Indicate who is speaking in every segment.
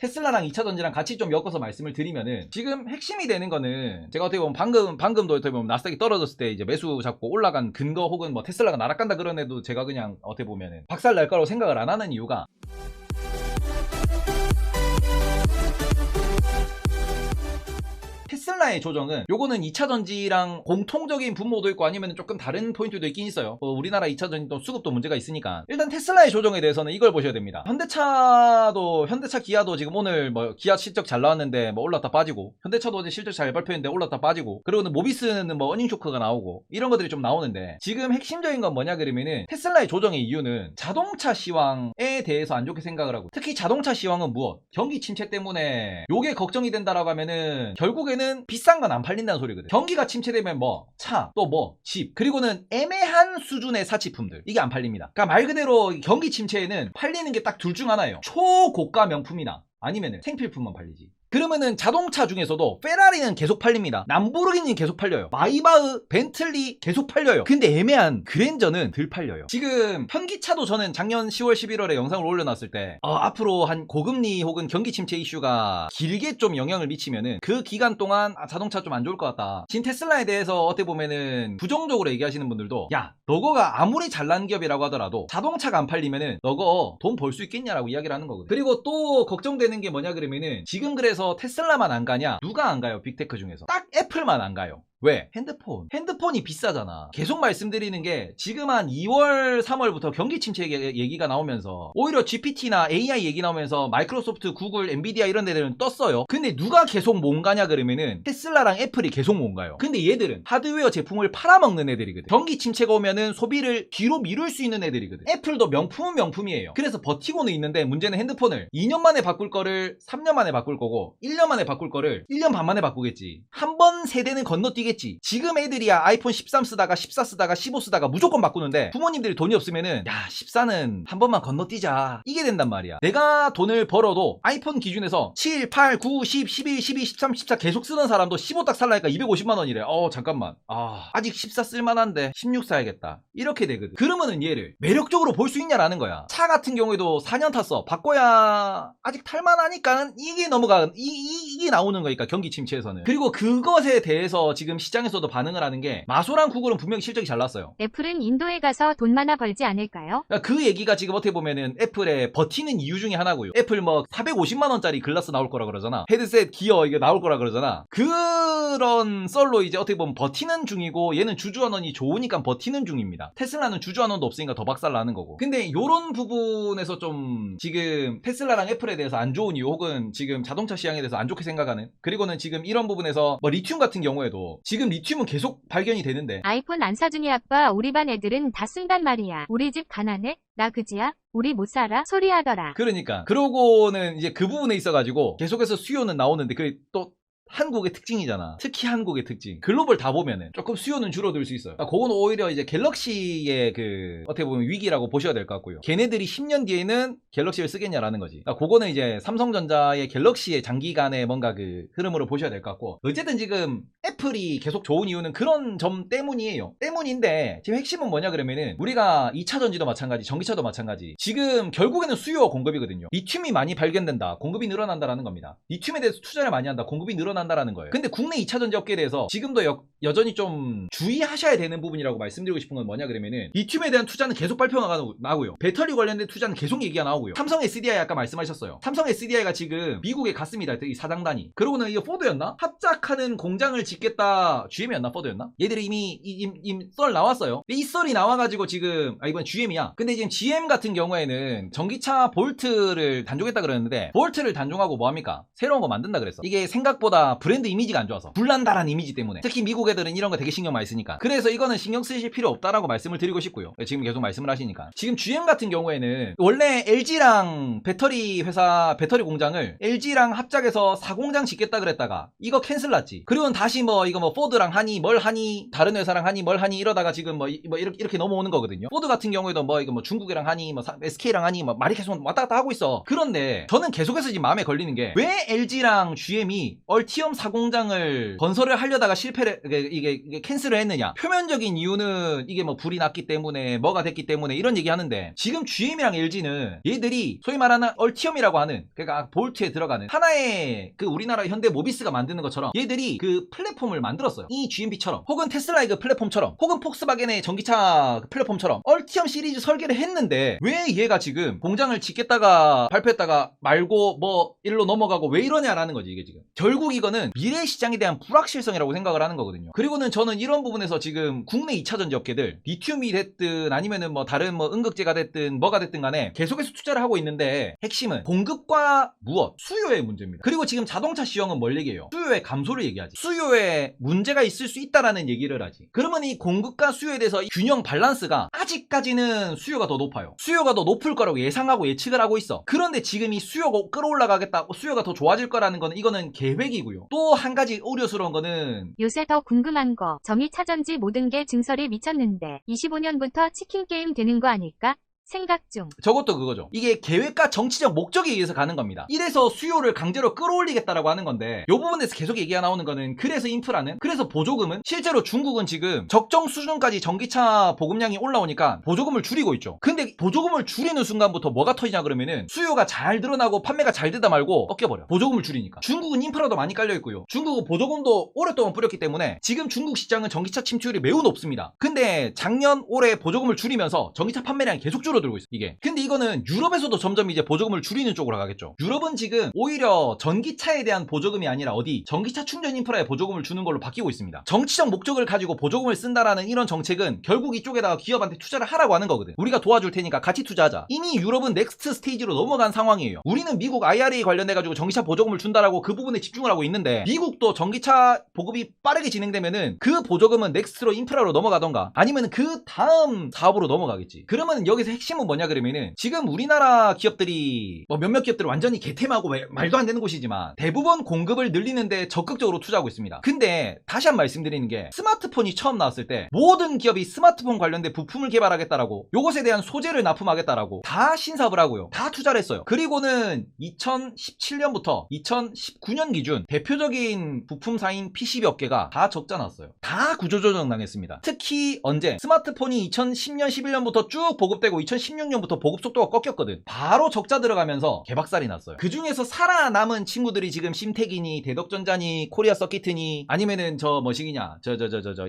Speaker 1: 테슬라랑 2차전지랑 같이 좀 엮어서 말씀을 드리면은 지금 핵심이 되는 거는 제가 어떻게 보면 방금도 어떻게 보면 나스닥이 떨어졌을 때 이제 매수 잡고 올라간 근거 혹은 뭐 테슬라가 날아간다 그런 애도 제가 그냥 어떻게 보면은 박살 날 거라고 생각을 안 하는 이유가 테슬라의 조정은 요거는 2차전지랑 공통적인 분모도 있고 아니면 조금 다른 포인트도 있긴 있어요. 우리나라 2차전지도 수급도 문제가 있으니까 일단 테슬라의 조정에 대해서는 이걸 보셔야 됩니다. 현대차 기아도 지금 오늘 뭐 기아 실적 잘 나왔는데 뭐 올랐다 빠지고, 현대차도 어제 실적 잘 발표했는데 올랐다 빠지고, 그리고는 모비스는 뭐 어닝 쇼크가 나오고 이런 것들이 좀 나오는데, 지금 핵심적인 건 뭐냐 그러면은 테슬라의 조정의 이유는 자동차 시황에 대해서 안 좋게 생각을 하고, 특히 자동차 시황은 무엇? 경기 침체 때문에 요게 걱정이 된다라고 하면은 결국에는 비싼 건 안 팔린다는 소리거든. 경기가 침체되면 뭐 차, 또 뭐 집, 그리고는 애매한 수준의 사치품들, 이게 안 팔립니다. 그러니까 말 그대로 경기 침체에는 팔리는 게 딱 둘 중 하나예요. 초고가 명품이나 아니면은 생필품만 팔리지. 그러면은 자동차 중에서도 페라리는 계속 팔립니다. 람보르기니는 계속 팔려요. 마이바흐, 벤틀리 계속 팔려요. 근데 애매한 그랜저는 덜 팔려요. 지금 현기차도 저는 작년 10월 11월에 영상을 올려놨을 때 앞으로 한 고금리 혹은 경기 침체 이슈가 길게 좀 영향을 미치면은 그 기간 동안 자동차 좀 안 좋을 것 같다. 지금 테슬라에 대해서 어떻게 보면은 부정적으로 얘기하시는 분들도, 야 너거가 아무리 잘난 기업이라고 하더라도 자동차가 안 팔리면은 너거 돈 벌 수 있겠냐라고 이야기를 하는 거거든. 그리고 또 걱정되는 게 뭐냐 그러면은, 지금 그래서 테슬라만 안 가냐? 누가 안 가요? 빅테크 중에서 딱 애플만 안 가요. 왜? 핸드폰이 비싸잖아. 계속 말씀드리는 게, 지금 한 2월 3월부터 경기 침체 얘기가 나오면서 오히려 GPT나 AI 얘기 나오면서 마이크로소프트, 구글, 엔비디아 이런 데들은 떴어요. 근데 누가 계속 못 가냐 그러면은 테슬라랑 애플이 계속 못 가요. 근데 얘들은 하드웨어 제품을 팔아먹는 애들이거든. 경기 침체가 오면은 소비를 뒤로 미룰 수 있는 애들이거든. 애플도 명품은 명품이에요. 그래서 버티고는 있는데, 문제는 핸드폰을 2년 만에 바꿀 거를 3년 만에 바꿀 거고, 1년 만에 바꿀 거를 1년 반 만에 바꾸겠지. 한 번 세대는 건너뛰겠지. 지금 애들이야 아이폰 13 쓰다가 14 쓰다가 15 쓰다가 무조건 바꾸는데, 부모님들이 돈이 없으면은 야 14는 한 번만 건너뛰자, 이게 된단 말이야. 내가 돈을 벌어도 아이폰 기준에서 7, 8, 9, 10, 11, 12, 13, 14 계속 쓰는 사람도 15 딱 살라니까 250만원이래. 잠깐만, 아직 14 쓸만한데 16 사야겠다, 이렇게 되거든. 그러면은 얘를 매력적으로 볼 수 있냐라는 거야. 차 같은 경우에도 4년 탔어, 바꿔야 아직 탈만하니까 이게 이게 나오는 거니까, 경기 침체에서는. 그리고 그것에 대해서 지금 시장에서도 반응을 하는 게, 마소랑 구글은 분명히 실적이 잘 났어요.
Speaker 2: 애플은 인도에 가서 돈 많아 벌지 않을까요?
Speaker 1: 그러니까 그 얘기가 지금 어떻게 보면은 애플의 버티는 이유 중에 하나고요. 애플 뭐 450만원짜리 글라스 나올 거라 그러잖아. 헤드셋 기어 이게 나올 거라 그러잖아. 그런 썰로 이제 어떻게 보면 버티는 중이고, 얘는 주주환원이 좋으니까 버티는 중입니다. 테슬라는 주주환원도 없으니까 더 박살 나는 거고. 근데 요런 부분에서 좀 지금 테슬라랑 애플에 대해서 안 좋은 이유, 혹은 지금 자동차 시장에 대해서 안 좋게 생각하는, 그리고는 지금 이런 부분에서 뭐 리튬 같은 경우에도 지금 리튬은 계속 발견이 되는데,
Speaker 2: 아이폰 안 사주니 아빠 우리 반 애들은 다 쓴단 말이야. 우리 집 가난해? 나 그지야? 우리 못 살아? 소리하더라.
Speaker 1: 그러니까 그러고는 이제 그 부분에 있어가지고 계속해서 수요는 나오는데, 그게 또 한국의 특징이잖아. 특히 한국의 특징. 글로벌 다 보면은 조금 수요는 줄어들 수 있어요. 그거는 오히려 이제 갤럭시의 그 어떻게 보면 위기라고 보셔야 될 것 같고요. 걔네들이 10년 뒤에는 갤럭시를 쓰겠냐라는 거지. 그거는 이제 삼성전자의 갤럭시의 장기간의 뭔가 그 흐름으로 보셔야 될 것 같고, 어쨌든 지금 애플이 계속 좋은 이유는 그런 점 때문인데, 지금 핵심은 뭐냐 그러면은, 우리가 2차전지도 마찬가지, 전기차도 마찬가지, 지금 결국에는 수요와 공급이거든요. 리튬이 많이 발견된다, 공급이 늘어난다라는 겁니다. 리튬에 대해서 투자를 많이 한다, 공급이 늘어난다라는 거예요. 근데 국내 2차전지 업계에 대해서 지금도 여전히 좀 주의하셔야 되는 부분이라고 말씀드리고 싶은 건 뭐냐 그러면은, 리튬에 대한 투자는 계속 발표가 나고요. 배터리 관련된 투자는 계속 얘기가 나오고요. 삼성 SDI 아까 말씀하셨어요. 삼성 SDI가 지금 미국에 갔습니다. 이 사장단이. 그러고는 이거 포드였나? 합작하는 공장을 짓겠다. GM이었나? 포드였나? 얘들이 이미 썰 나왔어요. 이 썰이 나와가지고 지금 이번 GM이야. 근데 지금 GM 같은 경우에는 전기차 볼트를 단종했다 그랬는데, 볼트를 단종하고 뭐합니까? 새로운 거 만든다 그랬어. 이게 생각보다 브랜드 이미지가 안 좋아서, 불난다란 이미지 때문에. 특히 미국 애들은 이런 거 되게 신경 많이 쓰니까. 그래서 이거는 신경 쓰실 필요 없다라고 말씀을 드리고 싶고요. 지금 계속 말씀을 하시니까. 지금 GM 같은 경우에는 원래 LG랑 배터리 공장을 LG랑 합작해서 사공장 짓겠다 그랬다가 이거 캔슬 났지. 그리고는 다시 이거 포드랑 하니 뭘 하니, 다른 회사랑 하니 뭘 하니, 이러다가 지금 이렇게 넘어오는 거거든요. 포드 같은 경우에도 이거 중국이랑 하니 SK랑 하니 말이 계속 왔다 갔다 하고 있어. 그런데 저는 계속해서 지금 마음에 걸리는 게, 왜 LG랑 GM이 얼티엄 사공장을 건설을 하려다가 실패를 이게 캔슬을 했느냐? 표면적인 이유는 이게 뭐 불이 났기 때문에 뭐가 됐기 때문에 이런 얘기 하는데 지금 GM이랑 LG는 얘들이 소위 말하는 얼티엄이라고 하는 그러니까 볼트에 들어가는 하나의 그 우리나라 현대 모비스가 만드는 것처럼 얘들이 그 플랫폼을 만들었어요. 이 GMP처럼 혹은 테슬라의 그 플랫폼처럼 혹은 폭스바겐의 전기차 플랫폼처럼 얼티엄 시리즈 설계를 했는데 왜 얘가 지금 공장을 짓겠다가 발표했다가 말고 뭐 일로 넘어가고 왜 이러냐라는 거지 이게 지금. 결국 이거는 미래 시장에 대한 불확실성이라고 생각을 하는 거거든요. 그리고는 저는 이런 부분에서 지금 국내 2차전지 업계들 리튬이 됐든 아니면은 뭐 다른 뭐 음극재가 됐든 뭐가 됐든 간에 계속해서 투자를 하고 있는데 핵심은 공급과 무엇? 수요의 문제입니다. 그리고 지금 자동차 시황은 뭘 얘기해요? 수요의 감소를 얘기하지. 수요에 문제가 있을 수 있다라는 얘기를 하지. 그러면 이 공급과 수요에 대해서 균형 밸런스가 아직까지는 수요가 더 높아요. 수요가 더 높을 거라고 예상하고 예측을 하고 있어. 그런데 지금 이 수요가 끌어올라가겠다, 수요가 더 좋아질 거라는 거는 이거는 계획이고요. 또 한 가지 우려스러운 거는
Speaker 2: 요새 더 궁금한 거 전기차전지 모든 게 증설에 미쳤는데 25년부터 치킨 게임 되는 거 아닐까? 생각 중.
Speaker 1: 저것도 그거죠. 이게 계획과 정치적 목적에 의해서 가는 겁니다. 이래서 수요를 강제로 끌어올리겠다라고 하는 건데 이 부분에서 계속 얘기가 나오는 거는 그래서 인프라는 그래서 보조금은 실제로 중국은 지금 적정 수준까지 전기차 보급량이 올라오니까 보조금을 줄이고 있죠. 근데 보조금을 줄이는 순간부터 뭐가 터지냐 그러면은 수요가 잘 늘어나고 판매가 잘 되다 말고 꺾여버려. 보조금을 줄이니까. 중국은 인프라도 많이 깔려있고요. 중국은 보조금도 오랫동안 뿌렸기 때문에 지금 중국 시장은 전기차 침투율이 매우 높습니다. 근데 작년 올해 보조금을 줄이면서 전기차 판매량이 계속 줄어들고 있어 이게. 근데 이거는 유럽에서도 점점 이제 보조금을 줄이는 쪽으로 가겠죠. 유럽은 지금 오히려 전기차에 대한 보조금이 아니라 어디 전기차 충전 인프라에 보조금을 주는 걸로 바뀌고 있습니다. 정치적 목적을 가지고 보조금을 쓴다라는 이런 정책은 결국 이쪽에다가 기업한테 투자를 하라고 하는 거거든. 우리가 도와줄 테니까 같이 투자하자. 이미 유럽은 넥스트 스테이지로 넘어간 상황이에요. 우리는 미국 IRA 관련해 가지고 전기차 보조금을 준다라고 그 부분에 집중을 하고 있는데 미국도 전기차 보급이 빠르게 진행되면은 그 보조금은 넥스트로 인프라로 넘어가던가 아니면 그 다음 사업으로 넘어가겠지. 그러면 여기서 핵심은 뭐냐 그러면은 지금 우리나라 기업들이 뭐 몇몇 기업들은 완전히 개템하고 말도 안 되는 곳이지만 대부분 공급을 늘리는데 적극적으로 투자하고 있습니다. 근데 다시 한 말씀드리는 게 스마트폰이 처음 나왔을 때 모든 기업이 스마트폰 관련된 부품을 개발하겠다라고 요것에 대한 소재를 납품하겠다라고 다 신사업을 하고요. 다 투자를 했어요. 그리고는 2017년부터 2019년 기준 대표적인 부품사인 PCB 업계가 다 적자 났어요. 다 구조조정 당했습니다. 특히 언제 스마트폰이 2010년 11년부터 쭉 보급되고 2016년부터 보급 속도가 꺾였거든. 바로 적자 들어가면서 개박살이 났어요. 그 중에서 살아남은 친구들이 지금 심택이니 대덕전자니 코리아 서킷이니 아니면은 저 뭐시기냐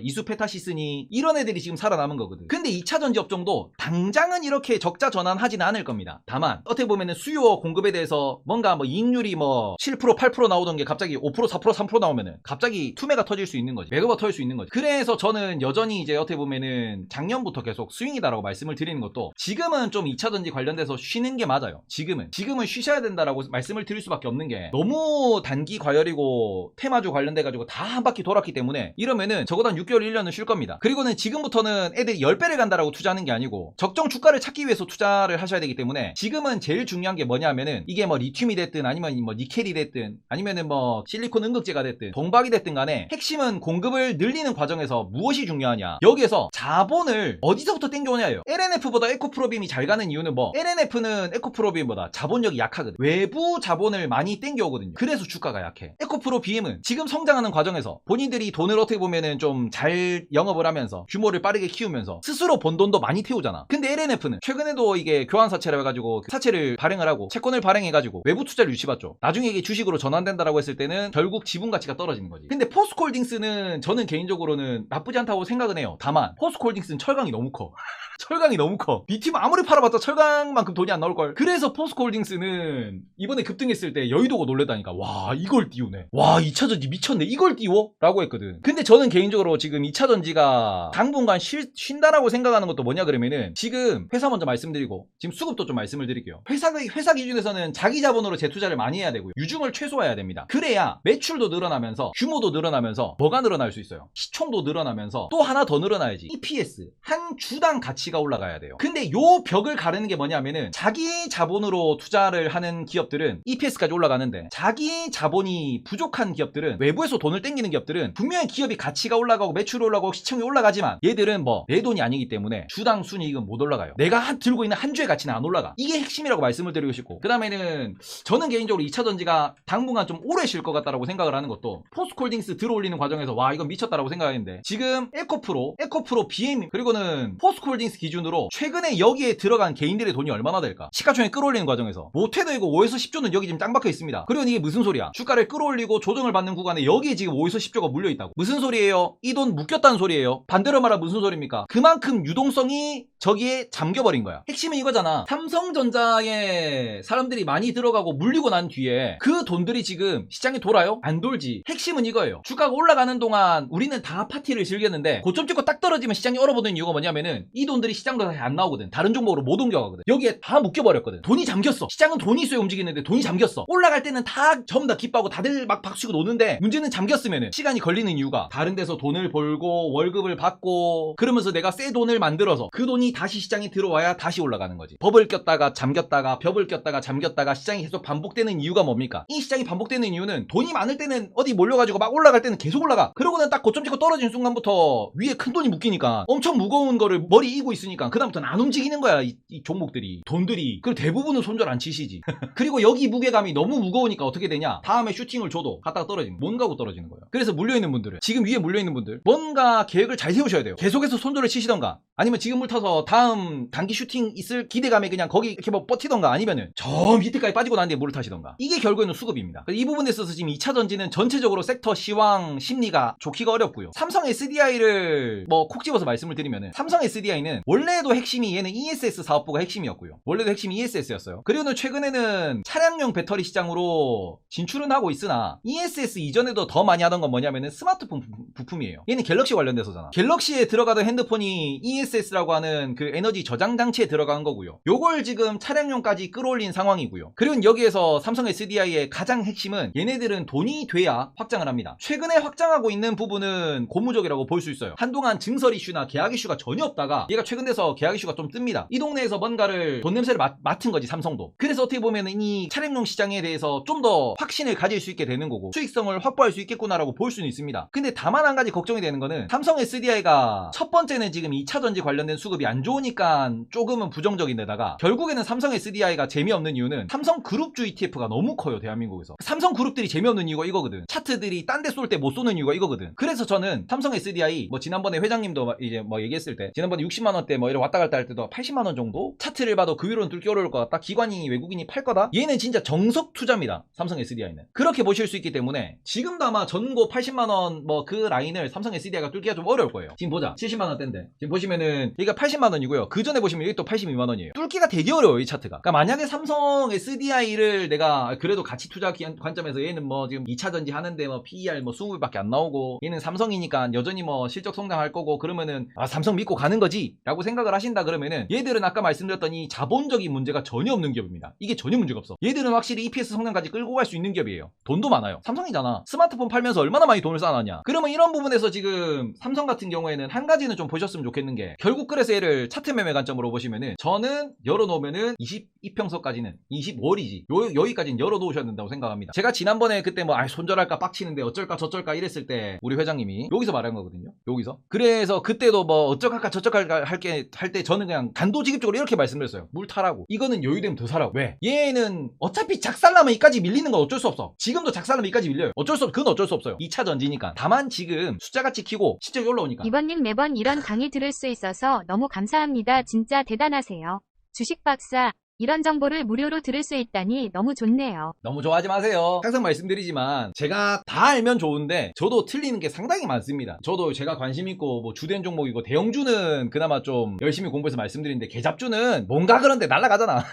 Speaker 1: 이수페타시스니 이런 애들이 지금 살아남은 거거든. 근데 2차전지 업종도 당장은 이렇게 적자 전환하지는 않을 겁니다. 다만 어떻게 보면은 수요와 공급에 대해서 뭔가 뭐 이익률이 뭐 7% 8% 나오던 게 갑자기 5% 4% 3% 나오면은 갑자기 투매가 터질 수 있는 거지. 매거가 터질 수 있는 거지. 그래서 저는 여전히 이제 어떻게 보면은 작년부터 계속 스윙이다라고 말씀을 드리는 것도 지금은 좀 2차전지 관련돼서 쉬는 게 맞아요. 지금은 쉬셔야 된다라고 말씀을 드릴 수밖에 없는 게 너무 단기 과열이고 테마주 관련돼가지고 다 한 바퀴 돌았기 때문에 이러면은 적어도 한 6개월 1년은 쉴 겁니다. 그리고는 지금부터는 애들이 10배를 간다라고 투자하는 게 아니고 적정 주가를 찾기 위해서 투자를 하셔야 되기 때문에 지금은 제일 중요한 게 뭐냐면은 이게 뭐 리튬이 됐든 아니면 뭐 니켈이 됐든 아니면은 뭐 실리콘 음극재가 됐든 동박이 됐든 간에 핵심은 공급을 늘리는 과정에서 무엇이 중요하냐. 여기에서 자본을 어디서부터 땡겨오냐예요. LNF보다 에코프로빔이 잘 가는 이유는 뭐 LNF는 에코프로빔보다 자본력이 약하거든. 외부 자본을 많이 땡겨오거든요. 그래서 주가가 약해. 에코프로빔은 지금 성장하는 과정에서 본인들이 돈을 어떻게 보면은 좀 잘 영업을 하면서 규모를 빠르게 키우면서 스스로 번 돈도 많이 태우잖아. 근데 LNF는 최근에도 이게 교환사채라 해가지고 사채를 발행을 하고 채권을 발행해가지고 외부 투자를 유치받죠. 나중에 이게 주식으로 전환된다라고 했을 때는 결국 지분 가치가 떨어지는 거지. 근데 포스코홀딩스는 저는 개인적으로는 나쁘지 않다고 생각은 해요. 다만 포스코홀딩스는 철강이 너무 커. 철강이 너무 커. 리튬 아무리 팔아봤자 철강만큼 돈이 안 나올걸. 그래서 포스코홀딩스는 이번에 급등했을 때 여의도가 놀랬다니까. 와 이걸 띄우네. 와 2차전지 미쳤네. 이걸 띄워? 라고 했거든. 근데 저는 개인적으로 지금 2차전지가 당분간 쉰다라고 생각하는 것도 뭐냐 그러면은 지금 회사 먼저 말씀드리고 지금 수급도 좀 말씀을 드릴게요. 회사 기준에서는 자기 자본으로 재투자를 많이 해야 되고요. 유중을 최소화해야 됩니다. 그래야 매출도 늘어나면서 규모도 늘어나면서 뭐가 늘어날 수 있어요? 시총도 늘어나면서 또 하나 더 늘어나야지. EPS 한 주당 가치가 올라가야 돼요. 근데 요 요 벽을 가르는 게 뭐냐면은 자기 자본으로 투자를 하는 기업들은 EPS까지 올라가는데 자기 자본이 부족한 기업들은 외부에서 돈을 땡기는 기업들은 분명히 기업이 가치가 올라가고 매출이 올라가고 시청이 올라가지만 얘들은 뭐 내 돈이 아니기 때문에 주당 순이익은 못 올라가요. 내가 들고 있는 한 주의 가치는 안 올라가. 이게 핵심이라고 말씀을 드리고 싶고 그 다음에는 저는 개인적으로 2차전지가 당분간 좀 오래 쉴 것 같다라고 생각을 하는 것도 포스코홀딩스 들어올리는 과정에서 와 이건 미쳤다라고 생각했는데 지금 에코프로, BM 그리고는 포스코홀딩스 기준으로 최근에 여기에 들어간 개인들의 돈이 얼마나 될까? 시가총액 끌어올리는 과정에서 못해도 이거 5에서 10조는 여기 지금 짱 박혀 있습니다. 그리고 이게 무슨 소리야? 주가를 끌어올리고 조정을 받는 구간에 여기에 지금 5에서 10조가 물려있다고. 무슨 소리예요? 이 돈 묶였다는 소리예요. 반대로 말하면 무슨 소리입니까? 그만큼 유동성이 저기에 잠겨버린 거야. 핵심은 이거잖아. 삼성전자에 사람들이 많이 들어가고 물리고 난 뒤에 그 돈들이 지금 시장에 돌아요? 안 돌지. 핵심은 이거예요. 주가가 올라가는 동안 우리는 다 파티를 즐겼는데 고점 찍고 딱 떨어지면 시장이 얼어버리는 이유가 뭐냐면은 이 돈들이 시장으로 다시 안 나오거든. 다른 종목으로 못 옮겨가거든. 여기에 다 묶여버렸거든. 돈이 잠겼어. 시장은 돈이 있어야 움직이는데 돈이 잠겼어. 올라갈 때는 다 전부 다 기뻐하고 다들 막 박수치고 노는데 문제는 잠겼으면은 시간이 걸리는 이유가 다른 데서 돈을 벌고 월급을 받고 그러면서 내가 새 돈을 만들어서 그 돈이 다시 시장에 들어와야 다시 올라가는 거지. 버블 꼈다가 잠겼다가 벽을 꼈다가 잠겼다가 시장이 계속 반복되는 이유가 뭡니까? 이 시장이 반복되는 이유는 돈이 많을 때는 어디 몰려가지고 막 올라갈 때는 계속 올라가. 그러고는 딱 고점 찍고 떨어지는 순간부터 위에 큰 돈이 묶이니까 엄청 무거운 거를 머리 이고 있으니까 그다음부터는 안 움직이는 거야. 이 종목들이 돈들이. 그리고 대부분은 손절 안 치시지. 그리고 여기 무게감이 너무 무거우니까 어떻게 되냐? 다음에 슈팅을 줘도 갔다가 떨어지는 거야. 뭔가고 떨어지는 거예요. 그래서 물려있는 분들은 지금 위에 물려있는 분들 뭔가 계획을 잘 세우셔야 돼요. 계속해서 손절을 치시던가 아니면 지금 물 타서 다음 단기 슈팅 있을 기대감에 그냥 거기 이렇게 뭐 버티던가 아니면은 저 밑에까지 빠지고 난 뒤에 물을 타시던가. 이게 결국에는 수급입니다. 이 부분에 있어서 지금 2차전지는 전체적으로 섹터 시황 심리가 좋기가 어렵고요. 삼성 SDI를 뭐 콕 집어서 말씀을 드리면은 삼성 SDI는 원래도 핵심이 얘는 ESS 사업부가 핵심이었고요. 원래도 핵심이 ESS였어요. 그리고는 최근에는 차량용 배터리 시장으로 진출은 하고 있으나 ESS 이전에도 더 많이 하던 건 뭐냐면은 스마트폰 부품이에요. 얘는 갤럭시 관련돼서잖아. 갤럭시에 들어가던 핸드폰이 ESS라고 하는 그 에너지 저장 장치에 들어간 거고요. 요걸 지금 차량용까지 끌어올린 상황이고요. 그리고 여기에서 삼성 SDI의 가장 핵심은 얘네들은 돈이 돼야 확장을 합니다. 최근에 확장하고 있는 부분은 고무적이라고 볼 수 있어요. 한동안 증설 이슈나 계약 이슈가 전혀 없다가 얘가 최근 돼서 계약 이슈가 좀 뜹니다. 이 동네에서 뭔가를 돈 냄새를 맡은 거지 삼성도. 그래서 어떻게 보면은 이 차량용 시장에 대해서 좀 더 확신을 가질 수 있게 되는 거고 수익성을 확보할 수 있겠구나라고 볼 수는 있습니다. 근데 다만 한 가지 걱정이 되는 거는 삼성 SDI가 첫 번째는 지금 2차전지 관련된 수급이 안 좋으니까 조금은 부정적인 데다가 결국에는 삼성 SDI가 재미없는 이유는 삼성 그룹주 ETF가 너무 커요. 대한민국에서 삼성 그룹들이 재미없는 이유가 이거거든. 차트들이 딴 데 쏠 때 못 쏘는 이유가 이거거든. 그래서 저는 삼성 SDI 뭐 지난번에 회장님도 이제 뭐 얘기했을 때 지난번에 60만원대 뭐 이렇게 왔다 갔다 할 때도 80만원 정도 차트를 봐도 그 위로는 뚫기 어려울 것 같다. 기관이 외국인이 팔 거다. 얘는 진짜 정석 투자입니다. 삼성 SDI는 그렇게 보실 수 있기 때문에 지금도 아마 전고 80만원 뭐 그 라인을 삼성 SDI가 뚫기가 좀 어려울 거예요. 지금 보자 70만원대인데 지금 보시면은 여기가 80만원이고요. 그 전에 보시면 여기 또 82만원이에요. 뚫기가 되게 어려워요 이 차트가. 그러니까 만약에 삼성 SDI를 내가 그래도 가치 투자 관점에서 얘는 뭐 지금 2차전지 하는데 뭐 PER 뭐 20배밖에 안 나오고 얘는 삼성이니까 여전히 뭐 실적 성장할 거고 그러면은 아 삼성 믿고 가는 거지 라고 생각을 하신다 그러면은 얘들은 아까 말씀드렸던 이 자본적인 문제가 전혀 없는 기업입니다. 이게 전혀 문제가 없어. 얘들은 확실히 EPS 성장까지 끌고 갈 수 있는 기업이에요. 돈도 많아요. 삼성이잖아. 스마트폰 팔면서 얼마나 많이 돈을 쌓아놨냐. 그러면 이런 부분에서 지금 삼성 같은 경우에는 한 가지는 좀 보셨으면 좋겠는 게 결국 그래서 얘를 차트 매매 관점으로 보시면은 저는 열어놓으면은 22평선까지는 25월이지 여기까지는 열어놓으셔야 된다고 생각합니다. 제가 지난번에 그때 뭐 손절할까 빡치는데 어쩔까 저쩔까 이랬을 때 우리 회장님이 여기서 말한 거거든요. 여기서. 그래서 그때도 뭐 어쩔까 저쩔까 할 때 저는 그냥 단도직입적으로 이렇게 말씀드렸어요. 물 타라고. 이거는 여유되면 더 사라고. 왜? 얘는 어차피 작살나면 이까지 밀리는 건 어쩔 수 없어. 지금도 작살나면 이까지 밀려요. 그건 어쩔 수 없어요. 2차 전지니까. 다만 지금 숫자가 찍히고 실적이 올라오니까.
Speaker 2: 이번님 매번 이런 강의 들을 수 있어서 너무 감사합니다. 진짜 대단하세요. 주식 박사, 이런 정보를 무료로 들을 수 있다니 너무 좋네요.
Speaker 1: 너무 좋아하지 마세요. 항상 말씀드리지만 제가 다 알면 좋은데 저도 틀리는 게 상당히 많습니다. 저도 제가 관심 있고 뭐 주된 종목이고 대형주는 그나마 좀 열심히 공부해서 말씀드리는데 개잡주는 뭔가 그런데 날아가잖아.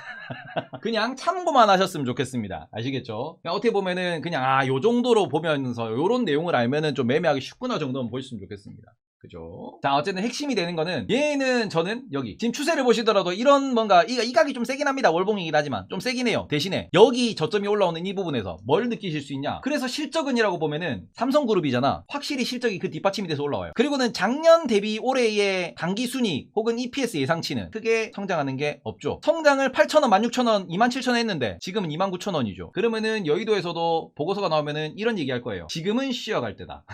Speaker 1: 그냥 참고만 하셨으면 좋겠습니다. 아시겠죠? 그냥 어떻게 보면은 그냥 요 정도로 보면서 요런 내용을 알면은 좀 매매하기 쉽구나 정도만 보셨으면 좋겠습니다. 그죠? 자, 어쨌든 핵심이 되는 거는 얘는 저는 여기 지금 추세를 보시더라도 이런 뭔가 이 각이 좀 세긴 합니다. 월봉이긴 하지만 좀 세긴 해요. 대신에 여기 저점이 올라오는 이 부분에서 뭘 느끼실 수 있냐? 그래서 실적은이라고 보면은 삼성그룹이잖아. 확실히 실적이 그 뒷받침이 돼서 올라와요. 그리고는 작년 대비 올해의 당기순이익 혹은 EPS 예상치는 크게 성장하는 게 없죠. 성장을 8,000원, 16,000원, 27,000원 했는데 지금은 29,000원이죠. 그러면은 여의도에서도 보고서가 나오면은 이런 얘기 할 거예요. 지금은 쉬어갈 때다.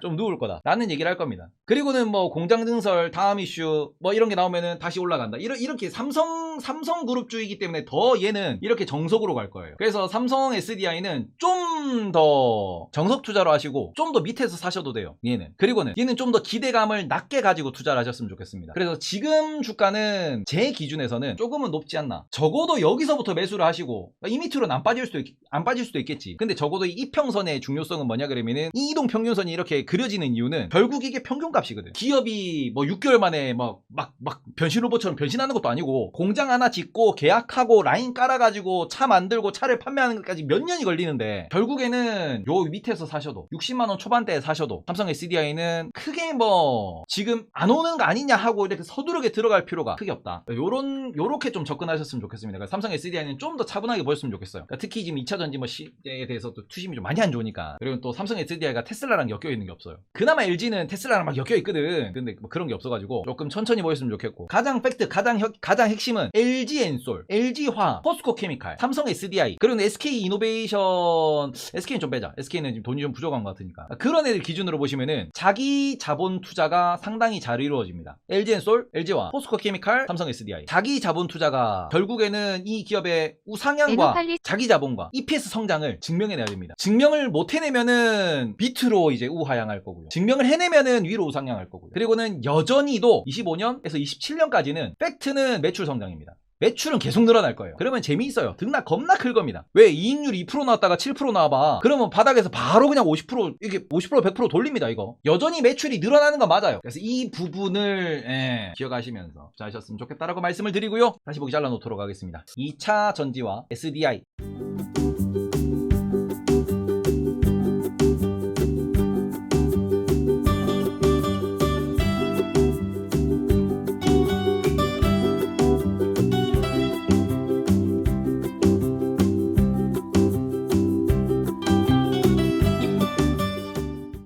Speaker 1: 좀 누울 거다 라는 얘기를 할 겁니다. 그리고는 뭐 공장 증설 다음 이슈 뭐 이런 게 나오면은 다시 올라간다. 이렇게 삼성그룹주이기 때문에 더 얘는 이렇게 정석으로 갈 거예요. 그래서 삼성 SDI는 좀 더 정석 투자로 하시고 좀 더 밑에서 사셔도 돼요. 얘는. 그리고는 얘는 좀 더 기대감을 낮게 가지고 투자를 하셨으면 좋겠습니다. 그래서 지금 주가는 제 기준에서는 조금은 높지 않나. 적어도 여기서부터 매수를 하시고 이 밑으로는 안 빠질 수도 있겠지. 근데 적어도 이 이평선의 중요성은 뭐냐 그러면은 이 이동 평균선이 이렇게 그려지는 이유는 결국 이게 평균값이거든. 기업이 뭐 6개월 만에 막 변신 로봇처럼 변신하는 것도 아니고 공장 하나 짓고 계약하고 라인 깔아가지고 차 만들고 차를 판매하는 것까지 몇 년이 걸리는데 결국에는 요 밑에서 사셔도 60만원 초반대에 사셔도 삼성 SDI는 크게 뭐 지금 안 오는 거 아니냐 하고 이렇게 서두르게 들어갈 필요가 크게 없다. 요렇게 좀 접근하셨으면 좋겠습니다. 그러니까 삼성 SDI는 좀 더 차분하게 보셨으면 좋겠어요. 그러니까 특히 지금 2차전지 뭐 시대에 대해서 또 투심이 좀 많이 안 좋으니까. 그리고 또 삼성 SDI가 테슬라랑 엮여 있는 게 없어요. 그나마 LG는 테슬라랑 막 엮여 있거든. 근데 뭐 그런 게 없어가지고 조금 천천히 보였으면 좋겠고. 가장 팩트, 가장 핵심은 LG 엔솔, LG화학, 포스코 케미칼, 삼성 SDI, 그리고 SK 이노베이션, SK는 좀 빼자. SK는 지금 돈이 좀 부족한 것 같으니까. 그런 애들 기준으로 보시면은 자기 자본 투자가 상당히 잘 이루어집니다. LG 엔솔, LG화학, 포스코 케미칼, 삼성 SDI. 자기 자본 투자가 결국에는 이 기업의 우상향과 자기 자본과 EPS 성장을 증명해내야 됩니다. 증명을 못 해내면은 밑으로 이제 우하향할 거고요. 증명을 해내면은 위로 우상향할 거고요. 그리고는 여전히도 25년에서 27년까지는 팩트는 매출 성장입니다. 매출은 계속 늘어날 거예요. 그러면 재미있어요. 등락 겁나 클 겁니다. 왜 이익률이 2% 나왔다가 7% 나와봐. 그러면 바닥에서 바로 그냥 50% 이게 50% 100% 돌립니다. 이거 여전히 매출이 늘어나는 건 맞아요. 그래서 이 부분을 기억하시면서 투자하셨으면 좋겠다라고 말씀을 드리고요. 다시 보기 잘라놓도록 하겠습니다. 2차 전지와 SDI